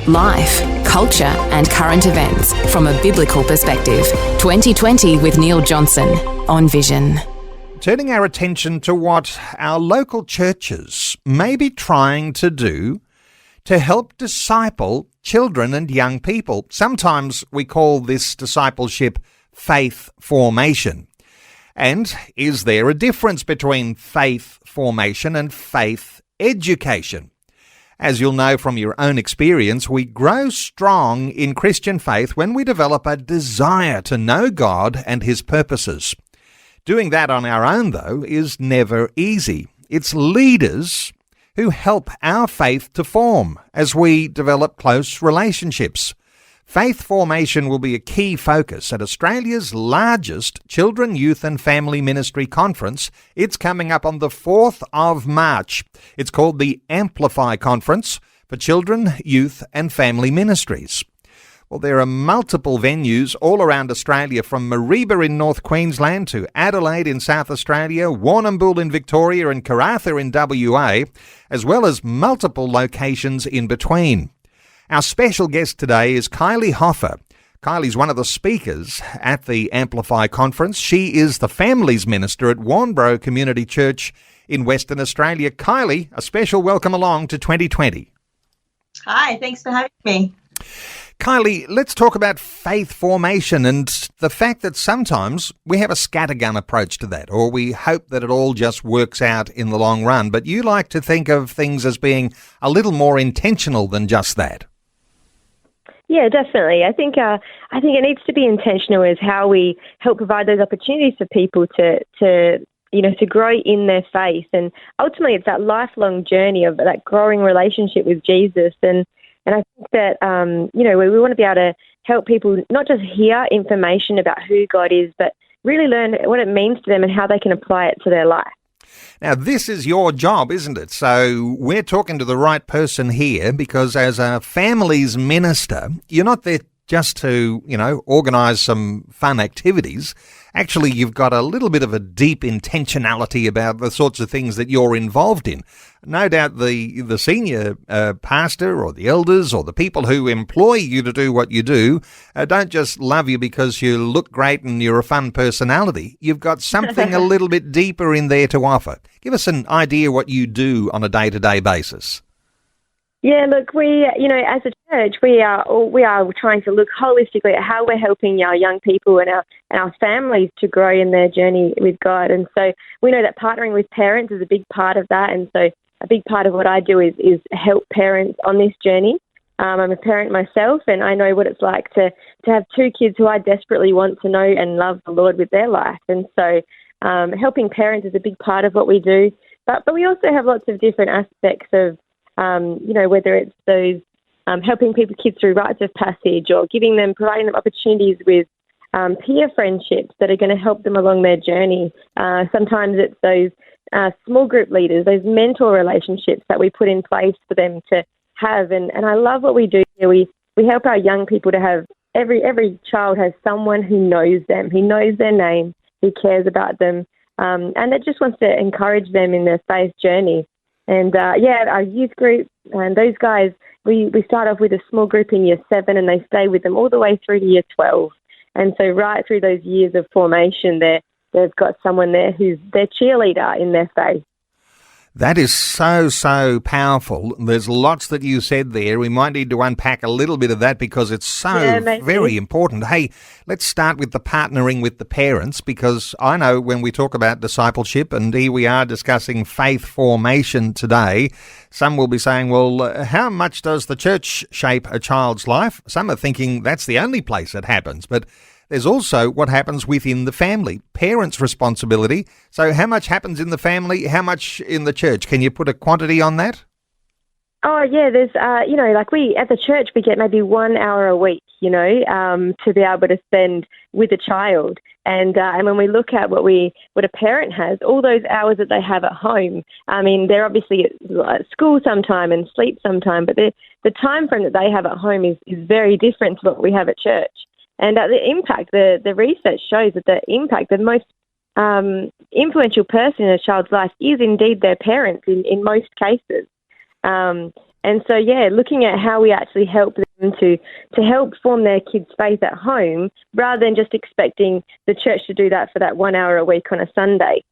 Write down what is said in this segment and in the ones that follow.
Life, culture and current events from a biblical perspective. 2020 with Neil Johnson on Vision. Turning our attention to what our local churches may be trying to do to help disciple children and young people. Sometimes we call this discipleship faith formation. And is there a difference between faith formation and faith education? As you'll know from your own experience, we grow strong in Christian faith when we develop a desire to know God and His purposes. Doing that on our own, though, is never easy. It's leaders who help our faith to form as we develop close relationships. Faith formation will be a key focus at Australia's largest children, youth and family ministry conference. It's coming up on the 4th of March. It's called the Amplify Conference for Children, Youth and Family Ministries. Well, there are multiple venues all around Australia, from Mareeba in North Queensland to Adelaide in South Australia, Warrnambool in Victoria and Karratha in WA, as well as multiple locations in between. Our special guest today is Kylie Hofer. Kylie's one of the speakers at the Amplify Conference. She is the Families Minister at Warnbro Community Church in Western Australia. Kylie, a special welcome along to 2020. Hi, thanks for having me. Kylie, let's talk about faith formation and the fact that sometimes we have a scattergun approach to that, or we hope that it all just works out in the long run. But you like to think of things as being a little more intentional than just that. Yeah, definitely. I think it needs to be intentional as how we help provide those opportunities for people to grow in their faith. And ultimately, it's that lifelong journey of that growing relationship with Jesus. And I think that, we want to be able to help people not just hear information about who God is, but really learn what it means to them and how they can apply it to their life. Now, this is your job, isn't it? So we're talking to the right person here, because as a families minister, you're not there just to, organise some fun activities. Actually, you've got a little bit of a deep intentionality about the sorts of things that you're involved in. No doubt the senior pastor or the elders or the people who employ you to do what you do don't just love you because you look great and you're a fun personality. You've got something a little bit deeper in there to offer. Give us an idea what you do on a day-to-day basis. Yeah, look, as a church, we are trying to look holistically at how we're helping our young people and our families to grow in their journey with God. And so we know that partnering with parents is a big part of that. And so a big part of what I do is help parents on this journey. I'm a parent myself, and I know what it's like to have two kids who I desperately want to know and love the Lord with their life. And so helping parents is a big part of what we do. But we also have lots of different aspects of whether it's those helping kids through rites of passage, or providing them opportunities with peer friendships that are going to help them along their journey. Sometimes it's those small group leaders, those mentor relationships that we put in place for them to have. And I love what we do here. We help our young people to have, every child has someone who knows them, who knows their name, who cares about them, and that just wants to encourage them in their faith journey. And our youth group, and those guys, we start off with a small group in year 7, and they stay with them all the way through to year 12. And so right through those years of formation, they've got someone there who's their cheerleader in their faith. That is so, so powerful. There's lots that you said there. We might need to unpack a little bit of that because it's so very important. Hey, let's start with the partnering with the parents, because I know when we talk about discipleship, and here we are discussing faith formation today, some will be saying, well, how much does the church shape a child's life? Some are thinking that's the only place it happens, but there's also what happens within the family, parents' responsibility. So how much happens in the family, how much in the church? Can you put a quantity on that? Oh, yeah, there's, we at the church, we get maybe 1 hour a week, to be able to spend with a child. And when we look at what a parent has, all those hours that they have at home, I mean, they're obviously at school sometime and sleep sometime, but the time frame that they have at home is very different to what we have at church. And the impact, the research shows that the most influential person in a child's life is indeed their parents in most cases. And And so, looking at how we actually help them to help form their kids' faith at home rather than just expecting the church to do that for that 1 hour a week on a Sunday.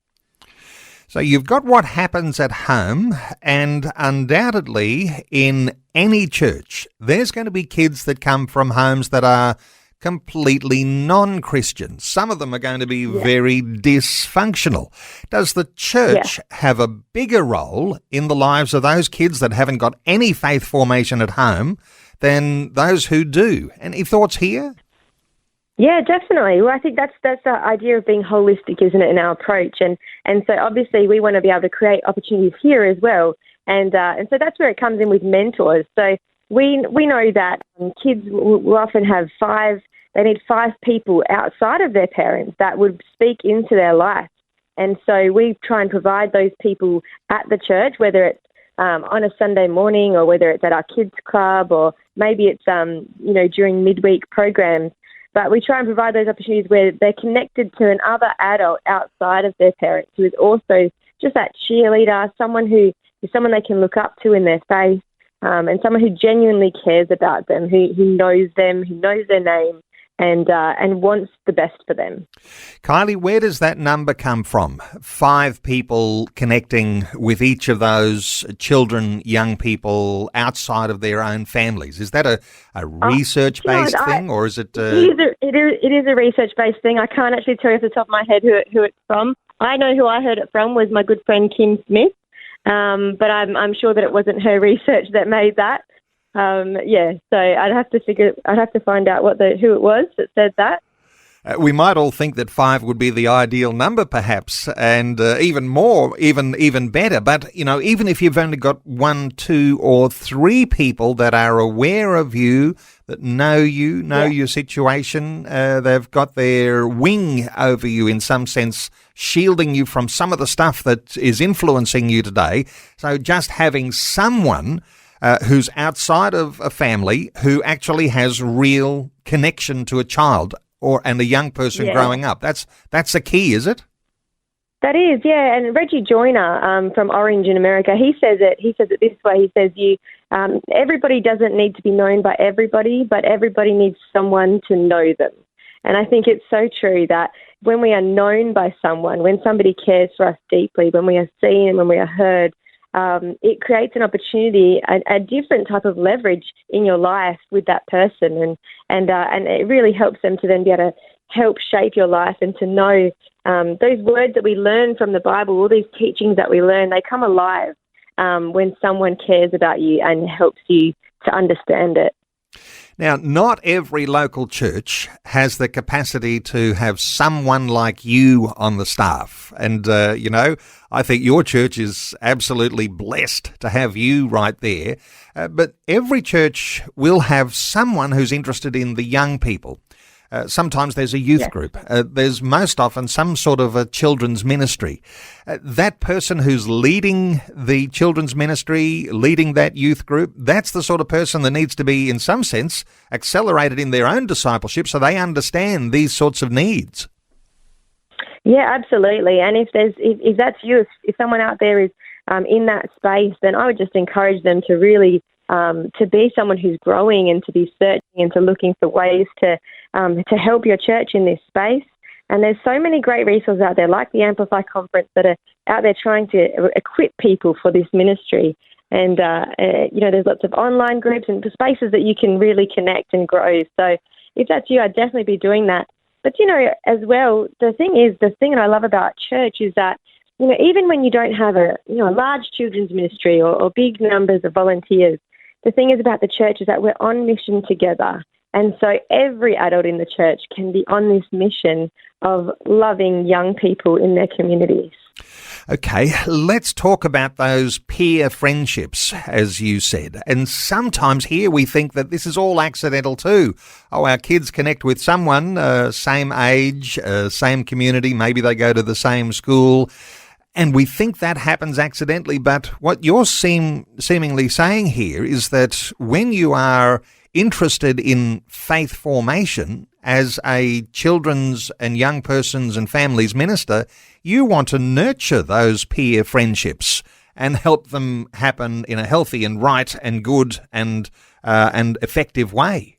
So you've got what happens at home, and undoubtedly in any church, there's going to be kids that come from homes that are completely non-Christian. Some of them are going to be very dysfunctional. Does the church have a bigger role in the lives of those kids that haven't got any faith formation at home than those who do? Any thoughts here? Yeah, definitely. Well, I think that's the idea of being holistic, isn't it, in our approach? And so obviously we want to be able to create opportunities here as well. And so that's where it comes in with mentors. So we know that kids will often have they need 5 people outside of their parents that would speak into their life. And so we try and provide those people at the church, whether it's on a Sunday morning or whether it's at our kids club or maybe it's, during midweek programs. But we try and provide those opportunities where they're connected to another adult outside of their parents who is also just that cheerleader, someone who is someone they can look up to in their faith, and someone who genuinely cares about them, who knows them, who knows their name, and wants the best for them. Kylie, where does that number come from? 5 people connecting with each of those children, young people outside of their own families. Is that a research-based thing, or is it? It is a research-based thing. I can't actually tell you off the top of my head who it's from. I know who I heard it from was my good friend Kim Smith, but I'm sure that it wasn't her research that made that. So I'd have to find out who it was that said that. We might all think that 5 would be the ideal number, perhaps, and even more, even better. But, even if you've only got 1, 2 or 3 people that are aware of you, that know you, your situation, they've got their wing over you in some sense, shielding you from some of the stuff that is influencing you today. So just having someone who's outside of a family who actually has real connection to a child and a young person growing up. That's the key, is it? That is, yeah. And Reggie Joyner from Orange in America, he says it this way. He says everybody doesn't need to be known by everybody, but everybody needs someone to know them. And I think it's so true that when we are known by someone, when somebody cares for us deeply, when we are seen and when we are heard, it creates an opportunity, a different type of leverage in your life with that person, and it really helps them to then be able to help shape your life and to know those words that we learn from the Bible, all these teachings that we learn, they come alive when someone cares about you and helps you to understand it. Now, not every local church has the capacity to have someone like you on the staff. And, I think your church is absolutely blessed to have you right there. But every church will have someone who's interested in the young people. Sometimes there's a youth group. There's most often some sort of a children's ministry. That person who's leading the children's ministry, leading that youth group, that's the sort of person that needs to be, in some sense, accelerated in their own discipleship so they understand these sorts of needs. Yeah, absolutely. And if that's you, if someone out there is in that space, then I would just encourage them to really to be someone who's growing and to be searching and to looking for ways to help your church in this space. And there's so many great resources out there, like the Amplify Conference, that are out there trying to equip people for this ministry. And, there's lots of online groups and spaces that you can really connect and grow. So if that's you, I'd definitely be doing that. But, as well, the thing that I love about church is that, even when you don't have a large children's ministry or big numbers of volunteers, the thing is about the church is that we're on mission together. And so every adult in the church can be on this mission of loving young people in their communities. Okay, let's talk about those peer friendships, as you said. And sometimes here we think that this is all accidental too. Oh, our kids connect with someone, same age, same community, maybe they go to the same school, and we think that happens accidentally. But what you're seemingly saying here is that when you are interested in faith formation as a children's and young persons and families minister, you want to nurture those peer friendships and help them happen in a healthy and right and good and effective way.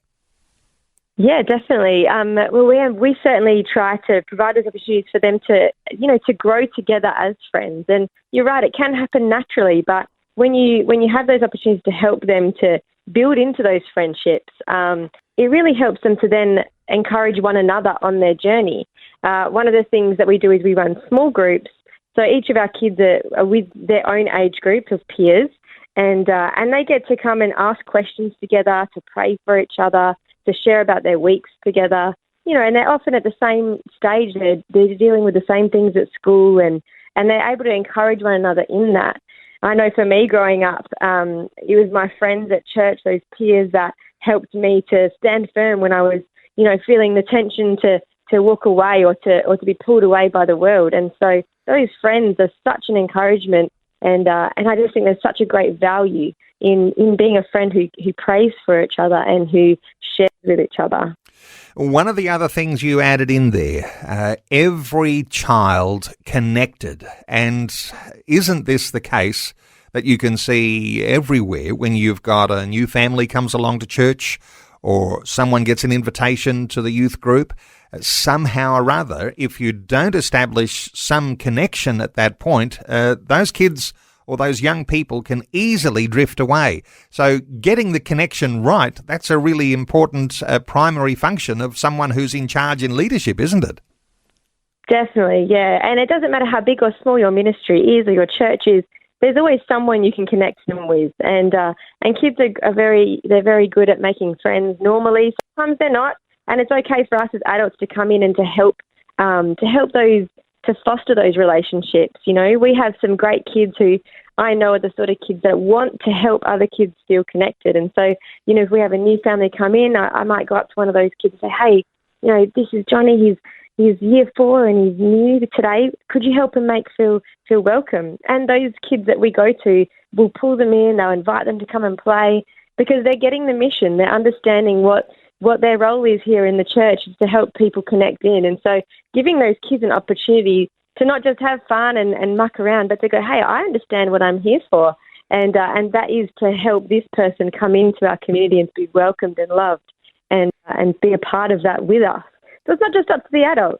Yeah, definitely. Well, we certainly try to provide those opportunities for them to, to grow together as friends. And you're right, it can happen naturally, but when you have those opportunities to help them to build into those friendships, it really helps them to then encourage one another on their journey. One of the things that we do is we run small groups. So each of our kids are with their own age group of peers, and they get to come and ask questions together, to pray for each other, to share about their weeks together, and they're often at the same stage. They're dealing with the same things at school, and they're able to encourage one another in that. I know for me growing up, it was my friends at church, those peers, that helped me to stand firm when I was, feeling the tension to walk away or to be pulled away by the world. And so those friends are such an encouragement, and I just think there's such a great value in being a friend who prays for each other and who shares with each other. One of the other things you added in there, every child connected. And isn't this the case that you can see everywhere when you've got a new family comes along to church or someone gets an invitation to the youth group? Somehow or other, if you don't establish some connection at that point, those kids or those young people can easily drift away. So getting the connection right, that's a really important primary function of someone who's in charge in leadership, isn't it? Definitely, yeah. And it doesn't matter how big or small your ministry is or your church is, there's always someone you can connect them with. And kids are very good at making friends normally. Sometimes they're not. And it's okay for us as adults to come in and to help those, to foster those relationships. We have some great kids who I know are the sort of kids that want to help other kids feel connected. And so, if we have a new family come in, I might go up to one of those kids and say, hey, this is Johnny, he's year 4 and he's new today. Could you help him feel welcome? And those kids that we go to, we'll pull them in, they'll invite them to come and play because they're getting the mission, they're understanding what their role is here in the church is to help people connect in. And so giving those kids an opportunity to not just have fun and muck around, but to go, hey, I understand what I'm here for. And that is to help this person come into our community and be welcomed and loved and be a part of that with us. So it's not just up to the adult.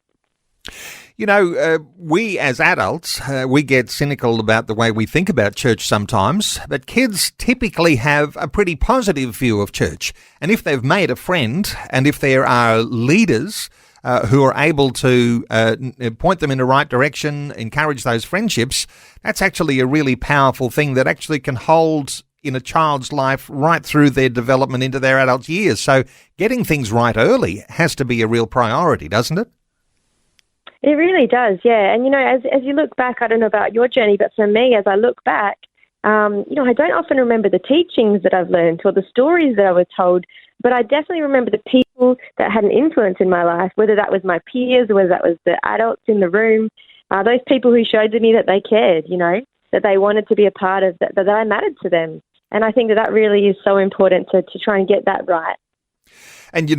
We as adults, we get cynical about the way we think about church sometimes, but kids typically have a pretty positive view of church. And if they've made a friend and if there are leaders who are able to point them in the right direction, encourage those friendships, that's actually a really powerful thing that actually can hold in a child's life right through their development into their adult years. So getting things right early has to be a real priority, doesn't it? It really does, yeah. And, as you look back, I don't know about your journey, but for me, as I look back, I don't often remember the teachings that I've learned or the stories that I was told, but I definitely remember the people that had an influence in my life, whether that was my peers or whether that was the adults in the room, those people who showed to me that they cared, that they wanted to be a part of, that I mattered to them. And I think that really is so important to try and get that right. And,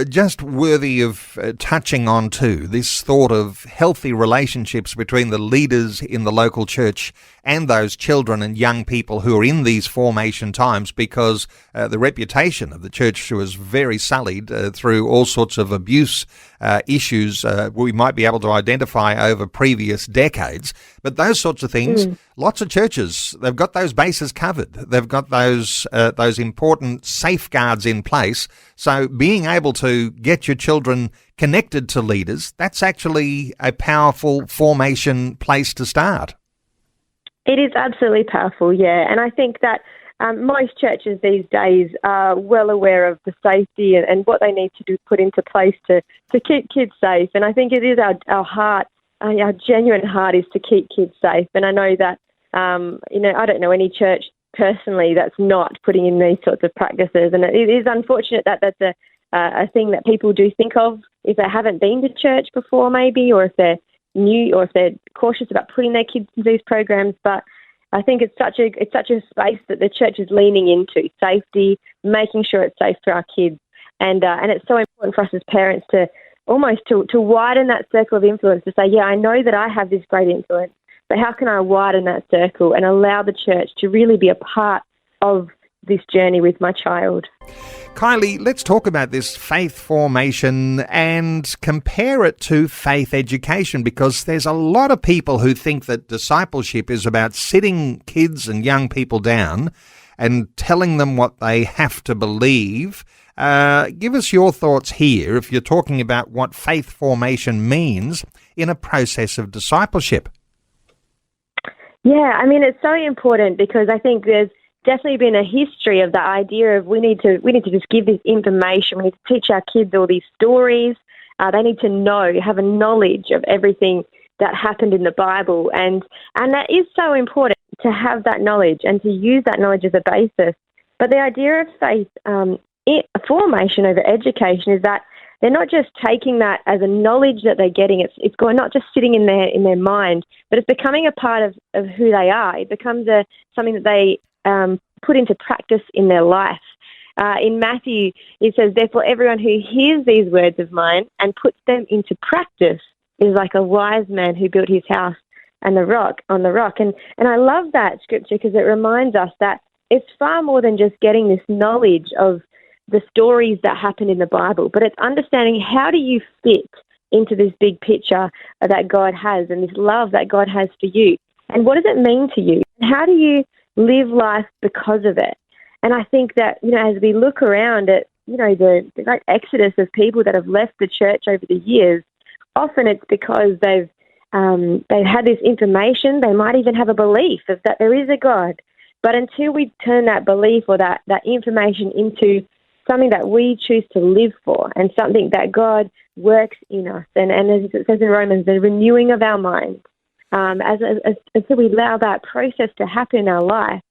just worthy of touching on too, this thought of healthy relationships between the leaders in the local church and those children and young people who are in these formation times, because the reputation of the church was very sullied through all sorts of abuse issues we might be able to identify over previous decades. But those sorts of things, lots of churches, they've got those bases covered. They've got those important safeguards in place. So being able to get your children connected to leaders, that's actually a powerful formation place to start. It is absolutely powerful, yeah. And I think that most churches these days are well aware of the safety and what they need to do, put into place to keep kids safe. And I think it is our heart, our genuine heart is to keep kids safe. And I know that, I don't know any church personally that's not putting in these sorts of practices. And it is unfortunate that that's a thing that people do think of if they haven't been to church before maybe, or if they're new, or if they're cautious about putting their kids into these programs. But I think it's such a space that the church is leaning into, safety, making sure it's safe for our kids. And it's so important for us as parents to almost to widen that circle of influence, to say, yeah, I know that I have this great influence, but how can I widen that circle and allow the church to really be a part of this journey with my child? Kylie, let's talk about this faith formation and compare it to faith education, because there's a lot of people who think that discipleship is about sitting kids and young people down and telling them what they have to believe. Give us your thoughts here if you're talking about what faith formation means in a process of discipleship. Yeah, I mean, it's so important because I think there's definitely been a history of the idea of we need to just give this information. We need to teach our kids all these stories. They need to know, have a knowledge of everything that happened in the Bible, and that is so important to have that knowledge and to use that knowledge as a basis. But the idea of faith formation over education is that they're not just taking that as a knowledge that they're getting. It's going not just sitting in their mind, but it's becoming a part of who they are. It becomes something that they put into practice in their life. In Matthew, it says, "Therefore, everyone who hears these words of mine and puts them into practice is like a wise man who built his house on the rock. And I love that scripture because it reminds us that it's far more than just getting this knowledge of the stories that happened in the Bible, but it's understanding how do you fit into this big picture that God has and this love that God has for you. And what does it mean to you? And how do you live life because of it? And I think that, as we look around at, the great exodus of people that have left the church over the years, often it's because they've had this information. They might even have a belief of that there is a God. But until we turn that belief or that information into something that we choose to live for and something that God works in us, and as it says in Romans, the renewing of our minds, until we allow that process to happen in our life,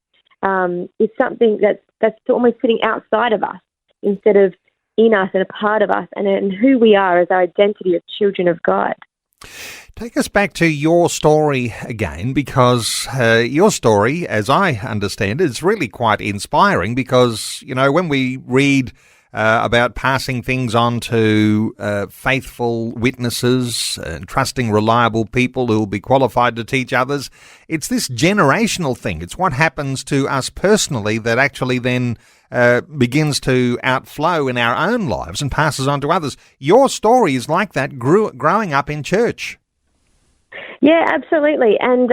it's something that's almost sitting outside of us instead of in us and a part of us and who we are as our identity of children of God. Take us back to your story again, because your story, as I understand it, is really quite inspiring because, when we read about passing things on to faithful witnesses and trusting reliable people who will be qualified to teach others, it's this generational thing. It's what happens to us personally that actually then begins to outflow in our own lives and passes on to others. Your story is like that, growing up in church. Yeah, absolutely. And,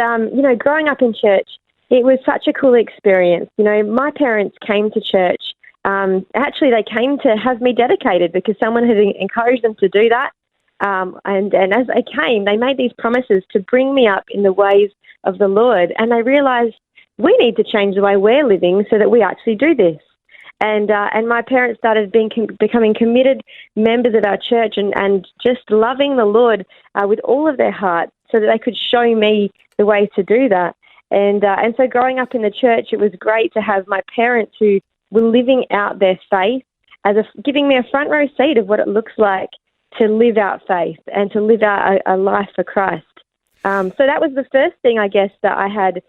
growing up in church, it was such a cool experience. My parents came to church. Actually, they came to have me dedicated because someone had encouraged them to do that. And as they came, they made these promises to bring me up in the ways of the Lord. And they realized we need to change the way we're living so that we actually do this. And my parents started becoming committed members of our church and just loving the Lord with all of their heart so that they could show me the way to do that. And so growing up in the church, it was great to have my parents who were living out their faith giving me a front row seat of what it looks like to live out faith and to live out a life for Christ. So that was the first thing, I guess, that I had,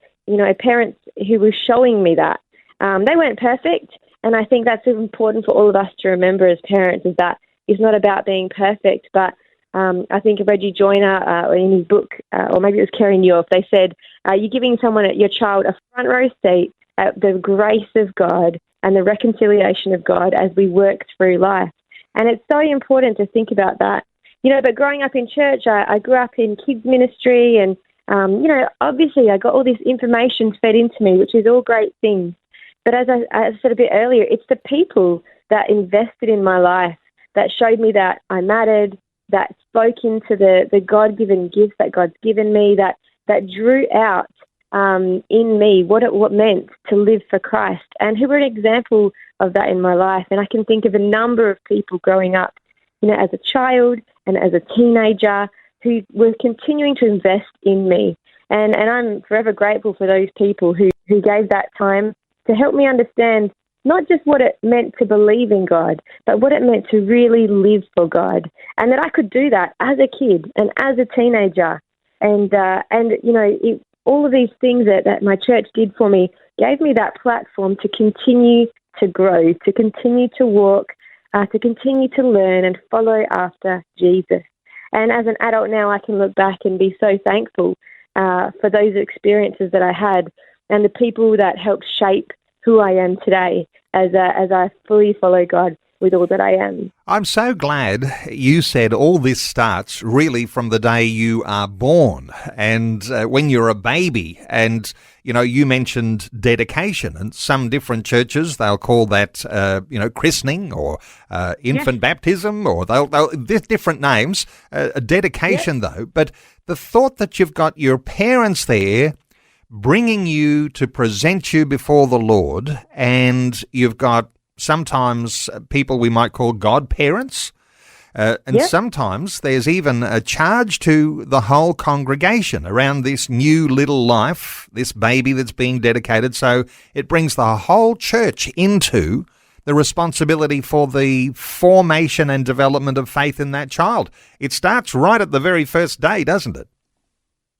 parents who were showing me that. They weren't perfect. And I think that's important for all of us to remember as parents, is that it's not about being perfect. But I think Reggie Joyner, in his book, or maybe it was Kerry Newell, they said, you're giving your child a front row seat at the grace of God and the reconciliation of God as we work through life. And it's so important to think about that. But growing up in church, I grew up in kids ministry and, obviously I got all this information fed into me, which is all great things. But as I said a bit earlier, it's the people that invested in my life that showed me that I mattered, that spoke into the God-given gifts that God's given me, that drew out in me what meant to live for Christ, and who were an example of that in my life. And I can think of a number of people growing up, as a child and as a teenager who were continuing to invest in me. And I'm forever grateful for those people who gave that time to help me understand not just what it meant to believe in God, but what it meant to really live for God. And that I could do that as a kid and as a teenager. And all of these things that my church did for me gave me that platform to continue to grow, to continue to walk, to continue to learn and follow after Jesus. And as an adult now, I can look back and be so thankful for those experiences that I had and the people that helped shape who I am today as I fully follow God with all that I am. I'm so glad you said all this starts really from the day you are born and when you're a baby. And, you mentioned dedication, and some different churches, they'll call that, christening or infant baptism, or they'll different names, dedication though. But the thought that you've got your parents there bringing you to present you before the Lord, and you've got sometimes people we might call godparents, and sometimes there's even a charge to the whole congregation around this new little life, this baby that's being dedicated. So it brings the whole church into the responsibility for the formation and development of faith in that child. It starts right at the very first day, doesn't it?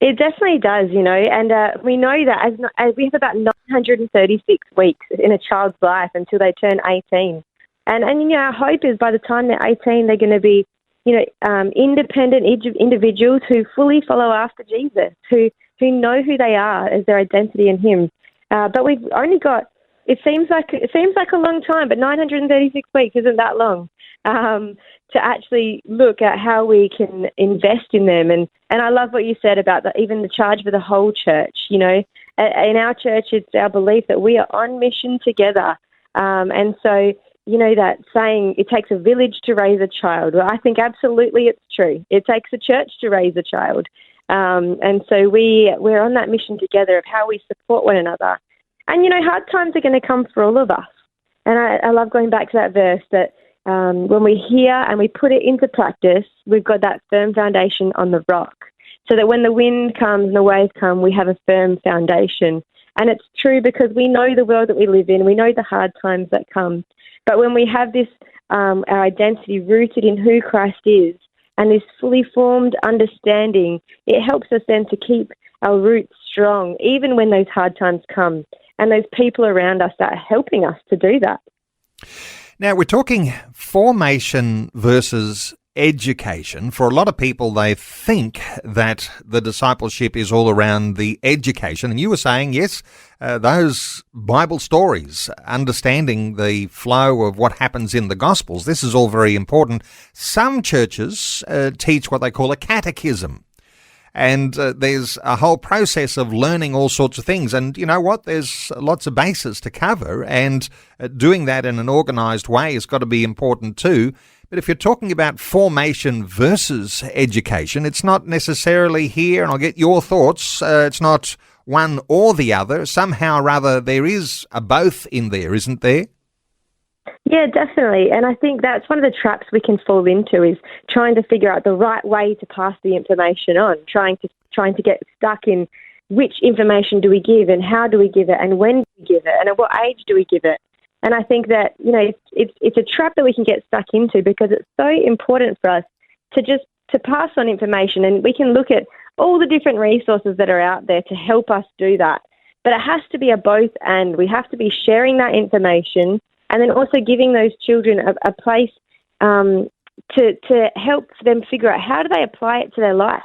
It definitely does, and we know that as we have about 936 weeks in a child's life until they turn 18. And our hope is by the time they're 18, they're going to be, independent individuals who fully follow after Jesus, who know who they are as their identity in Him. But we've only got, it seems like a long time, but 936 weeks isn't that long. To actually look at how we can invest in them. And I love what you said about even the charge for the whole church. In our church, it's our belief that we are on mission together. And so, that saying, it takes a village to raise a child. Well, I think absolutely it's true. It takes a church to raise a child. And so we're on that mission together of how we support one another. And, hard times are going to come for all of us. And I love going back to that verse that, when we hear and we put it into practice, we've got that firm foundation on the rock. So that when the wind comes and the waves come, we have a firm foundation. And it's true because we know the world that we live in. We know the hard times that come. But when we have this, our identity rooted in who Christ is and this fully formed understanding, it helps us then to keep our roots strong, even when those hard times come. And those people around us that are helping us to do that. Now, we're talking formation versus education. For a lot of people, they think that the discipleship is all around the education. And you were saying, yes, those Bible stories, understanding the flow of what happens in the Gospels, this is all very important. Some churches teach what they call a catechism. And there's a whole process of learning all sorts of things. And you know what? There's lots of bases to cover. And doing that in an organised way has got to be important too. But if you're talking about formation versus education, it's not necessarily here, and I'll get your thoughts, it's not one or the other. Somehow or other, there is a both in there, isn't there? Yeah, definitely. And I think that's one of the traps we can fall into is trying to figure out the right way to pass the information on, trying to get stuck in which information do we give and how do we give it and when do we give it and at what age do we give it. And I think that, it's a trap that we can get stuck into because it's so important for us to pass on information, and we can look at all the different resources that are out there to help us do that. But it has to be a both and. We have to be sharing that information and then also giving those children a place to help them figure out how do they apply it to their life.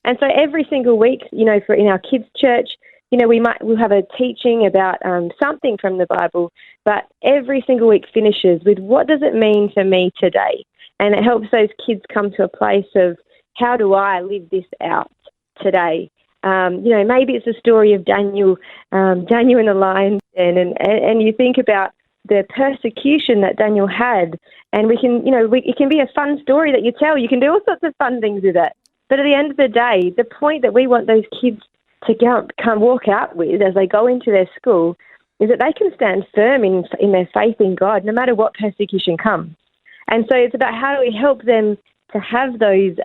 And so every single week, for in our kids' church, we'll have a teaching about something from the Bible, but every single week finishes with what does it mean for me today? And it helps those kids come to a place of how do I live this out today? Maybe it's the story of Daniel in the lion's den, and you think about the persecution that Daniel had, and we can, it can be a fun story that you tell. You can do all sorts of fun things with it. But at the end of the day, the point that we want those kids to walk out with as they go into their school is that they can stand firm in their faith in God, no matter what persecution comes. And so it's about how do we help them to have those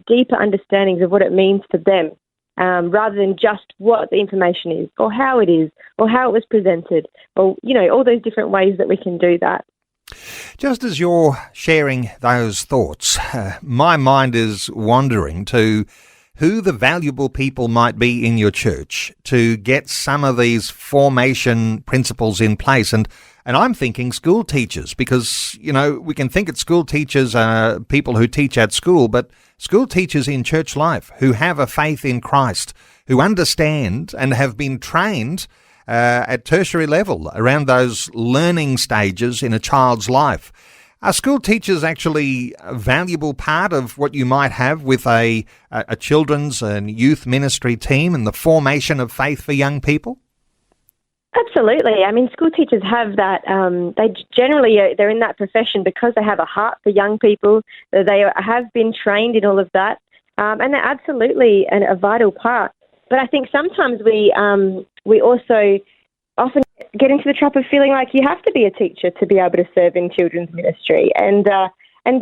deeper understandings of what it means for them, rather than just what the information is or how it is or how it was presented or, all those different ways that we can do that. Just as you're sharing those thoughts, my mind is wandering to who the valuable people might be in your church to get some of these formation principles in place. And I'm thinking school teachers, because, we can think that school teachers are people who teach at school, but school teachers in church life who have a faith in Christ, who understand and have been trained at tertiary level around those learning stages in a child's life. Are school teachers actually a valuable part of what you might have with a children's and youth ministry team and the formation of faith for young people? Absolutely. I mean, school teachers have that. They generally they're in that profession because they have a heart for young people. They have been trained in all of that, and they're absolutely a vital part. But I think sometimes we also often get into the trap of feeling like you have to be a teacher to be able to serve in children's ministry. And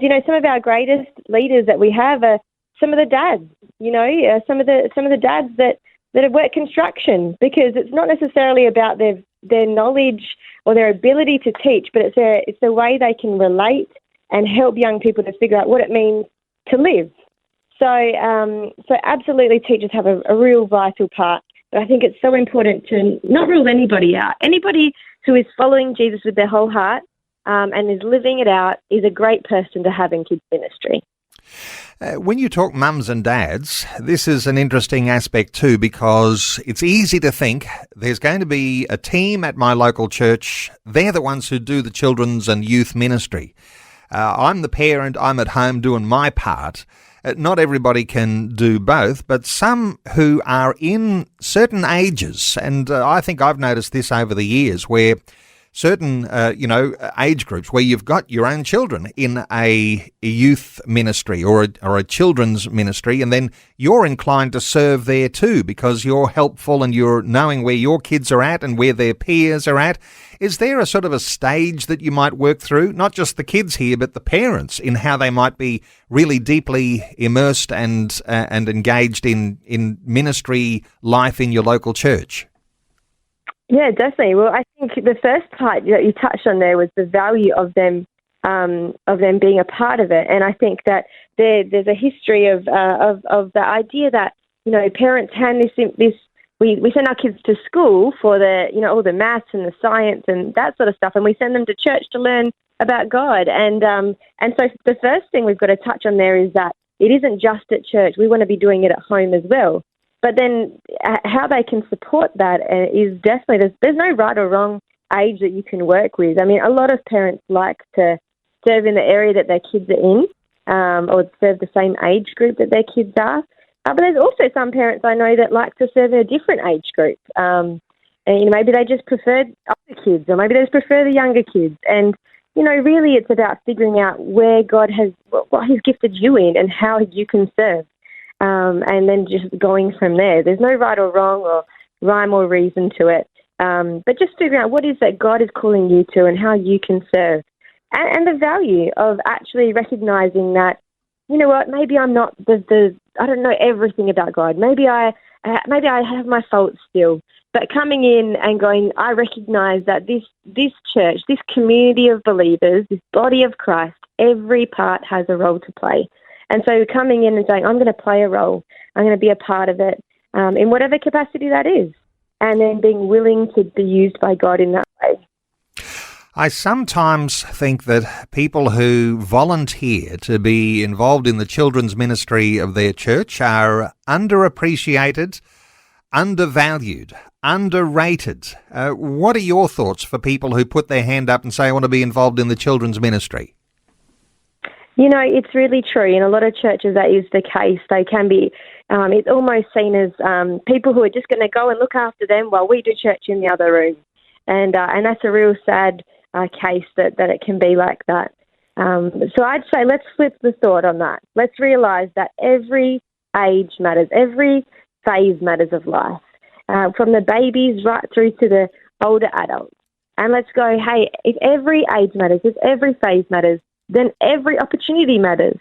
you know, some of our greatest leaders that we have are some of the dads. You know, some of the dads that have worked construction, because it's not necessarily about their knowledge or their ability to teach, but it's the way they can relate and help young people to figure out what it means to live. So absolutely, teachers have a real vital part. But I think it's so important to not rule anybody out. Anybody who is following Jesus with their whole heart and is living it out is a great person to have in kids ministry. When you talk mums and dads, this is an interesting aspect too, because it's easy to think there's going to be a team at my local church. They're the ones who do the children's and youth ministry. I'm the parent, I'm at home doing my part. Not everybody can do both, but some who are in certain ages, and I think I've noticed this over the years, where certain, age groups where you've got your own children in a youth ministry or a children's ministry, and then you're inclined to serve there too because you're helpful and you're knowing where your kids are at and where their peers are at. Is there a sort of a stage that you might work through, not just the kids here, but the parents, in how they might be really deeply immersed and engaged in ministry life in your local church? Yeah, definitely. Well, I think the first part that you touched on there was the value of them being a part of it, and I think that there's a history of the idea that, you know, parents hand this. We send our kids to school for the, you know, all the maths and the science and that sort of stuff, and we send them to church to learn about God. And so the first thing we've got to touch on there is that it isn't just at church. We want to be doing it at home as well. But then how they can support that is definitely, there's no right or wrong age that you can work with. I mean, a lot of parents like to serve in the area that their kids are in, or serve the same age group that their kids are. But there's also some parents I know that like to serve in a different age group. And, you know, maybe they just prefer older kids, or maybe they just prefer the younger kids. And, you know, really it's about figuring out where God has, what He's gifted you in and how you can serve. And then just going from there. There's no right or wrong or rhyme or reason to it. But just figuring out what is that God is calling you to and how you can serve. And the value of actually recognizing that, you know what, maybe I'm not I don't know everything about God. Maybe I have my faults still. But coming in and going, I recognize that this church, this community of believers, this body of Christ, every part has a role to play. And so coming in and saying, I'm going to play a role, I'm going to be a part of it, in whatever capacity that is, and then being willing to be used by God in that way. I sometimes think that people who volunteer to be involved in the children's ministry of their church are underappreciated, undervalued, underrated. What are your thoughts for people who put their hand up and say, I want to be involved in the children's ministry? You know, it's really true. In a lot of churches, that is the case. They can be, it's almost seen as people who are just going to go and look after them while we do church in the other room. And that's a real sad case that it can be like that. So I'd say let's flip the thought on that. Let's realise that every age matters, every phase matters of life, from the babies right through to the older adults. And let's go, hey, if every age matters, if every phase matters, then every opportunity matters,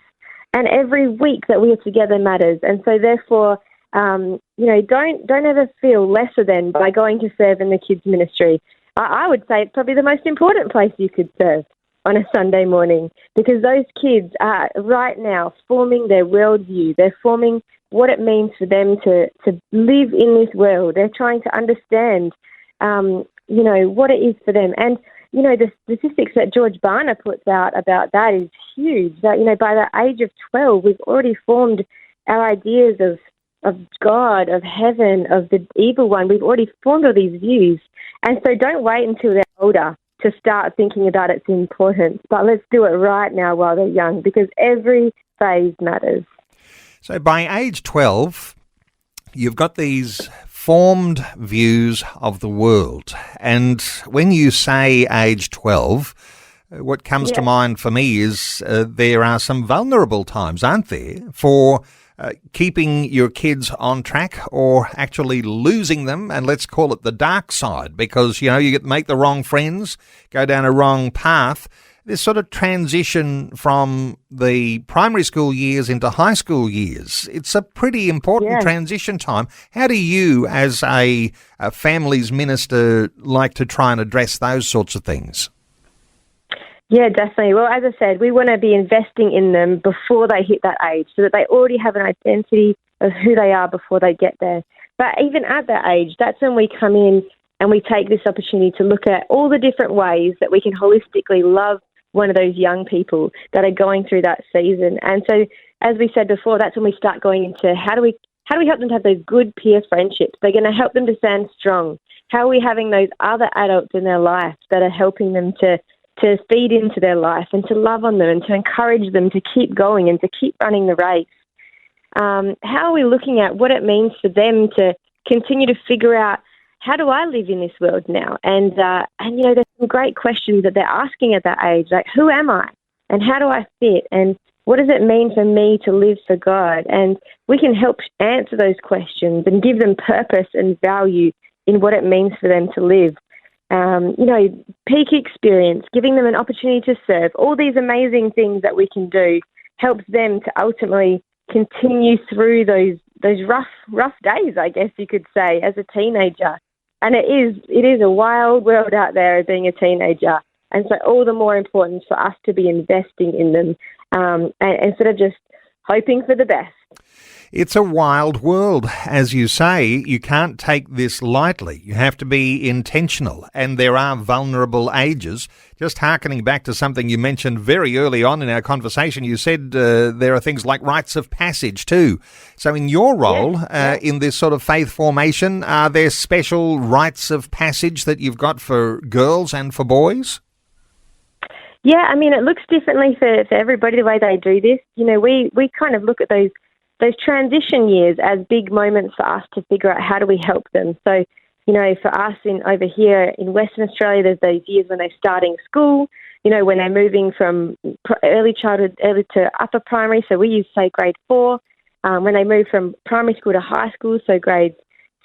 and every week that we are together matters. And so therefore, you know, don't ever feel lesser than by going to serve in the kids' ministry. I would say it's probably the most important place you could serve on a Sunday morning, because those kids are right now forming their worldview. They're forming what it means for them to live in this world. They're trying to understand, you know, what it is for them. And you know, the statistics that George Barna puts out about that is huge. That, you know, by the age of 12, we've already formed our ideas of God, of heaven, of the evil one. We've already formed all these views. And so don't wait until they're older to start thinking about its importance. But let's do it right now while they're young, because every phase matters. So by age 12, you've got these formed views of the world. And when you say age 12, what comes to mind for me is there are some vulnerable times, aren't there, for keeping your kids on track or actually losing them, and let's call it the dark side, because, you make the wrong friends, go down a wrong path. This sort of transition from the primary school years into high school years, it's a pretty important transition time. How do you, as a families minister, like to try and address those sorts of things? Yeah, definitely. Well, as I said, we want to be investing in them before they hit that age so that they already have an identity of who they are before they get there. But even at that age, that's when we come in and we take this opportunity to look at all the different ways that we can holistically love one of those young people that are going through that season. And so, as we said before, that's when we start going into how do we help them to have those good peer friendships? They're going to help them to stand strong. How are we having those other adults in their life that are helping them to feed into their life and to love on them and to encourage them to keep going and to keep running the race? How are we looking at what it means for them to continue to figure out, how do I live in this world now? And there's some great questions that they're asking at that age, like, who am I? And how do I fit? And what does it mean for me to live for God? And we can help answer those questions and give them purpose and value in what it means for them to live. Peak experience, giving them an opportunity to serve, all these amazing things that we can do helps them to ultimately continue through those rough days, I guess you could say, as a teenager. And it is a wild world out there being a teenager. And so all the more important for us to be investing in them instead of just hoping for the best. It's a wild world, as you say. You can't take this lightly. You have to be intentional, and there are vulnerable ages. Just hearkening back to something you mentioned very early on in our conversation, you said there are things like rites of passage too. So in your role in this sort of faith formation, are there special rites of passage that you've got for girls and for boys? Yeah, I mean, it looks differently for everybody the way they do this. We kind of look at those transition years as big moments for us to figure out how do we help them. So, for us over here in Western Australia, there's those years when they're starting school, when they're moving from early childhood to upper primary. So we use, say, grade 4. When they move from primary school to high school, so grades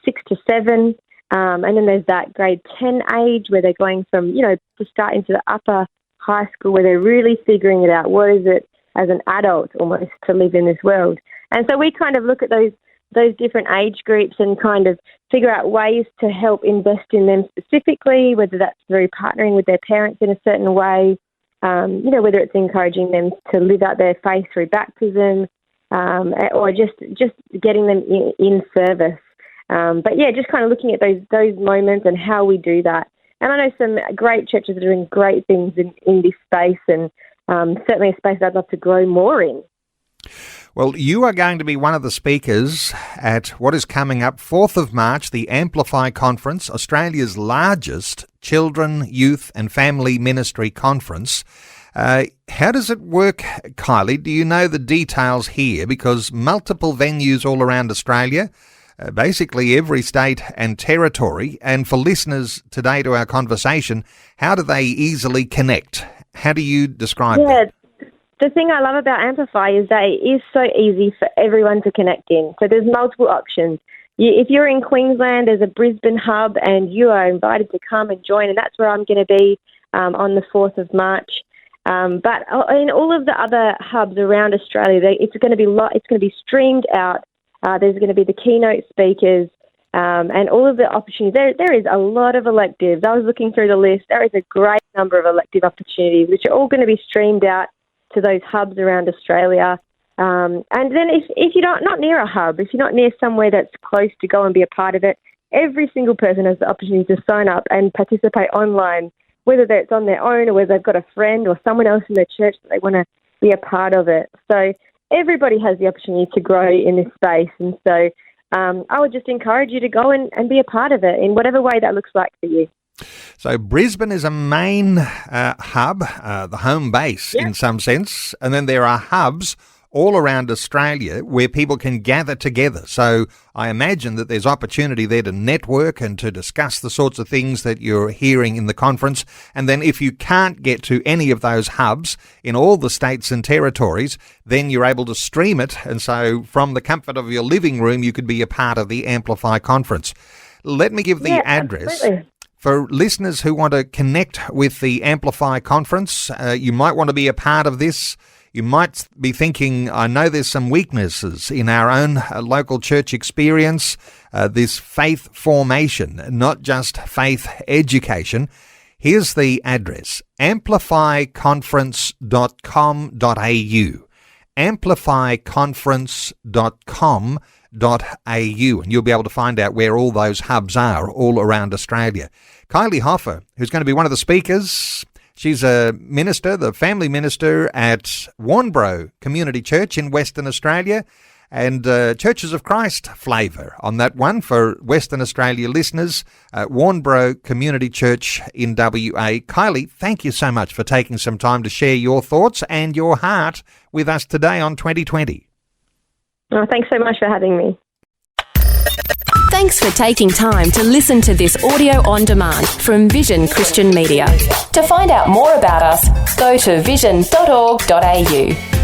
6 to 7. And then there's that grade 10 age where they're going from, to start into the upper high school where they're really figuring it out. What is it as an adult almost to live in this world? And so we kind of look at those different age groups and kind of figure out ways to help invest in them specifically, whether that's through partnering with their parents in a certain way, whether it's encouraging them to live out their faith through baptism, or just getting them in service. But yeah, just kind of looking at those moments and how we do that. And I know some great churches are doing great things in this space, and certainly a space I'd love to grow more in. Well, you are going to be one of the speakers at what is coming up 4th of March, the Amplify Conference, Australia's largest children, youth and family ministry conference. How does it work, Kylie? Do you know the details here? Because multiple venues all around Australia, basically every state and territory. And for listeners today to our conversation, how do they easily connect? How do you describe that? The thing I love about Amplify is that it is so easy for everyone to connect in. So there's multiple options. If you're in Queensland, there's a Brisbane hub and you are invited to come and join, and that's where I'm going to be on the 4th of March. But in all of the other hubs around Australia, it's going to be streamed out. There's going to be the keynote speakers and all of the opportunities. There is a lot of electives. I was looking through the list. There is a great number of elective opportunities, which are all going to be streamed out to those hubs around Australia. And then if you're not near a hub, if you're not near somewhere that's close to go and be a part of it, every single person has the opportunity to sign up and participate online, whether that's on their own or whether they've got a friend or someone else in their church that they want to be a part of it. So everybody has the opportunity to grow in this space. And so I would just encourage you to go and be a part of it in whatever way that looks like for you. So Brisbane is a main hub, the home base in some sense, and then there are hubs all around Australia where people can gather together. So I imagine that there's opportunity there to network and to discuss the sorts of things that you're hearing in the conference. And then if you can't get to any of those hubs in all the states and territories, then you're able to stream it. And so from the comfort of your living room, you could be a part of the Amplify Conference. Let me give the address. Absolutely. For listeners who want to connect with the Amplify Conference, you might want to be a part of this. You might be thinking, I know there's some weaknesses in our own local church experience, this faith formation, not just faith education. Here's the address, amplifyconference.com.au, amplifyconference.com.au, and you'll be able to find out where all those hubs are all around Australia. Kylie Hofer, who's going to be one of the speakers, she's a minister, the family minister at Warnbro Community Church in Western Australia, and Churches of Christ flavour on that one for Western Australia listeners, Warnbro Community Church in WA. Kylie, thank you so much for taking some time to share your thoughts and your heart with us today on 2020. Oh, thanks so much for having me. Thanks for taking time to listen to this audio on demand from Vision Christian Media. To find out more about us, go to vision.org.au.